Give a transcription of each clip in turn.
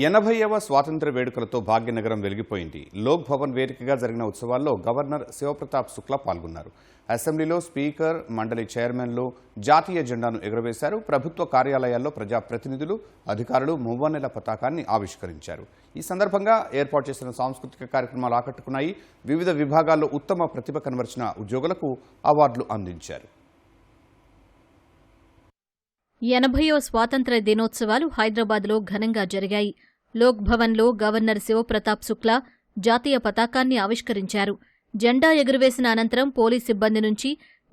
80వ స్వాతంత్ర్య వేడుకలతో భాగ్యనగరం వెలిగిపోయింది. లోక్ భవన్ వేదికగా జరిగిన ఉత్సవాల్లో గవర్నర్ శివప్రతాప్ శుక్లా పాల్గొన్నారు. అసెంబ్లీలో స్పీకర్, మండలి చైర్మన్లు జాతీయ జెండాను ఎగురవేశారు. ప్రభుత్వ కార్యాలయాల్లో ప్రజాప్రతినిధులు, అధికారులు మువ్వన్నెల పతాకాన్ని ఆవిష్కరించారు. ఈ సందర్భంగా ఏర్పాటు చేసిన సాంస్కృతిక కార్యక్రమాలు ఆకట్టుకున్నాయి. వివిధ విభాగాల్లో ఉత్తమ ప్రతిభ కనబరిచిన ఉద్యోగులకు అవార్డులు అందించారు. 80వ స్వాతంత్ర్య దినోత్సవాలు హైదరాబాద్లో ఘనంగా జరిగాయి. లోక్ భవన్లో గవర్నర్ శివప్రతాప్ శుక్లా జాతీయ పతాకాన్ని ఆవిష్కరించారు. జెండా ఎగురవేసిన అనంతరం పోలీస్ సిబ్బంది నుంచి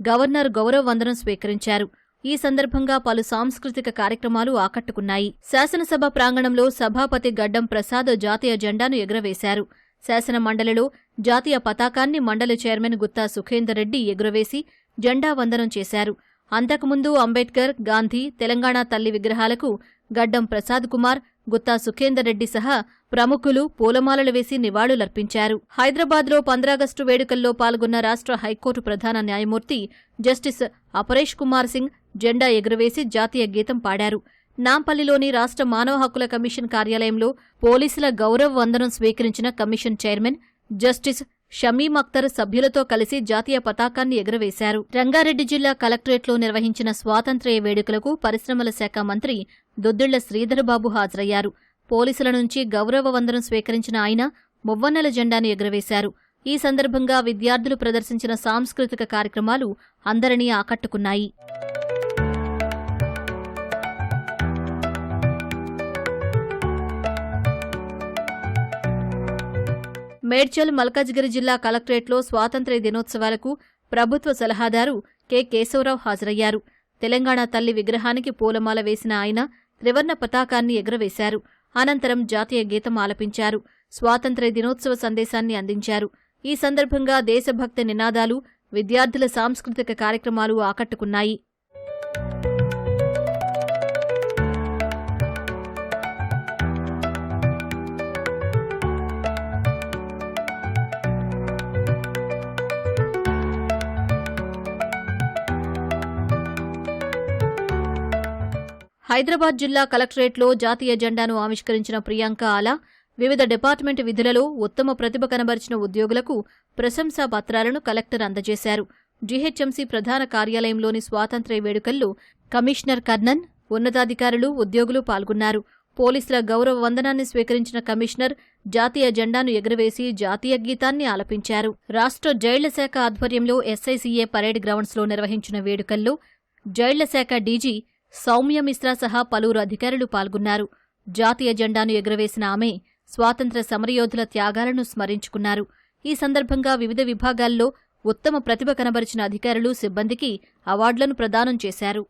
గవర్నర్ గౌరవ వందనం స్వీకరించారు. ఈ సందర్భంగా పలు సాంస్కృతిక కార్యక్రమాలు ఆకట్టుకున్నాయి. శాసనసభ ప్రాంగణంలో సభాపతి గడ్డం ప్రసాద్ జాతీయ జెండాను ఎగురవేశారు. శాసన మండలిలో జాతీయ పతాకాన్ని మండలి చైర్మన్ గుత్తా సుఖేందర్ రెడ్డి ఎగురవేసి జెండా వందనం చేశారు. అంతకుముందు అంబేద్కర్, గాంధీ, తెలంగాణ తల్లి విగ్రహాలకు గడ్డం ప్రసాద్ కుమార్, గుత్తా సుఖేందర్ రెడ్డి సహా ప్రముఖులు పూలమాలలు వేసి నివాళులర్పించారు. హైదరాబాద్లో 15 ఆగస్టు వేడుకల్లో పాల్గొన్న రాష్ట్ర హైకోర్టు ప్రధాన న్యాయమూర్తి జస్టిస్ అపరేష్ కుమార్ సింగ్ జెండా ఎగురవేసి జాతీయ గీతం పాడారు. నాంపల్లిలోని రాష్ట్ర మానవ హక్కుల కమిషన్ కార్యాలయంలో పోలీసుల గౌరవ వందనం స్వీకరించిన commission chairman justice Shamim Akhtar సభ్యులతో కలిసి జాతీయ పతాకాన్ని ఎగురవేశారు. రంగారెడ్డి జిల్లా కలెక్టరేట్లో నిర్వహించిన స్వాతంత్ర్య వేడుకలకు పరిశ్రమల శాఖ మంత్రి దుద్దిళ్ల శ్రీధర్బాబు హాజరయ్యారు. పోలీసుల నుంచి గౌరవ వందనం స్వీకరించిన ఆయన మువ్వన్నెల జెండాను ఎగురవేశారు. ఈ సందర్భంగా విద్యార్థులు ప్రదర్శించిన సాంస్కృతిక కార్యక్రమాలు అందరినీ ఆకట్టుకున్నాయి. మేడ్చల్, మల్కాజ్గిరి జిల్లా కలెక్టరేట్లో స్వాతంత్ర్య దినోత్సవాలకు ప్రభుత్వ సలహాదారు కె కేశవరావు హాజరయ్యారు. తెలంగాణ తల్లి విగ్రహానికి పూలమాల వేసిన ఆయన త్రివర్ణ పతాకాన్ని ఎగురవేశారు. అనంతరం జాతీయ గీతం ఆలపించారు. స్వాతంత్ర్య దినోత్సవ సందేశాన్ని అందించారు. ఈ సందర్భంగా దేశభక్తి నినాదాలు, విద్యార్థుల సాంస్కృతిక కార్యక్రమాలు ఆకట్టుకున్నాయి. హైదరాబాద్ జిల్లా కలెక్టరేట్లో జాతీయ జెండాను ఆవిష్కరించిన ప్రియాంక ఆలా వివిధ డిపార్ట్మెంట్ విధులలో ఉత్తమ ప్రతిభ కనబరిచిన ఉద్యోగులకు ప్రశంసా పత్రాలను కలెక్టర్ అందజేశారు. జీహెచ్ఎంసీ ప్రధాన కార్యాలయంలోని స్వాతంత్ర్య వేడుకల్లో కమిషనర్ కర్ణన్, ఉన్నతాధికారులు, ఉద్యోగులు పాల్గొన్నారు. పోలీసుల గౌరవ వందనాన్ని స్వీకరించిన కమిషనర్ జాతీయ జెండాను ఎగురవేసి జాతీయ గీతాన్ని ఆలపించారు. రాష్ట్ర జైళ్ల శాఖ ఆధ్వర్యంలో ఎస్ఐసిఏ పరేడ్ గ్రౌండ్స్లో నిర్వహించిన వేడుకల్లో జైళ్ల శాఖ డీజీ సౌమ్య మిశ్రా సహా పలువురు అధికారులు పాల్గొన్నారు. జాతీయ జెండాను ఎగురవేసిన ఆమె స్వాతంత్ర్య సమరయోధుల త్యాగాలను స్మరించుకున్నారు. ఈ సందర్భంగా వివిధ విభాగాల్లో ఉత్తమ ప్రతిభ కనబరిచిన అధికారులు, సిబ్బందికి అవార్డులను ప్రదానం చేశారు.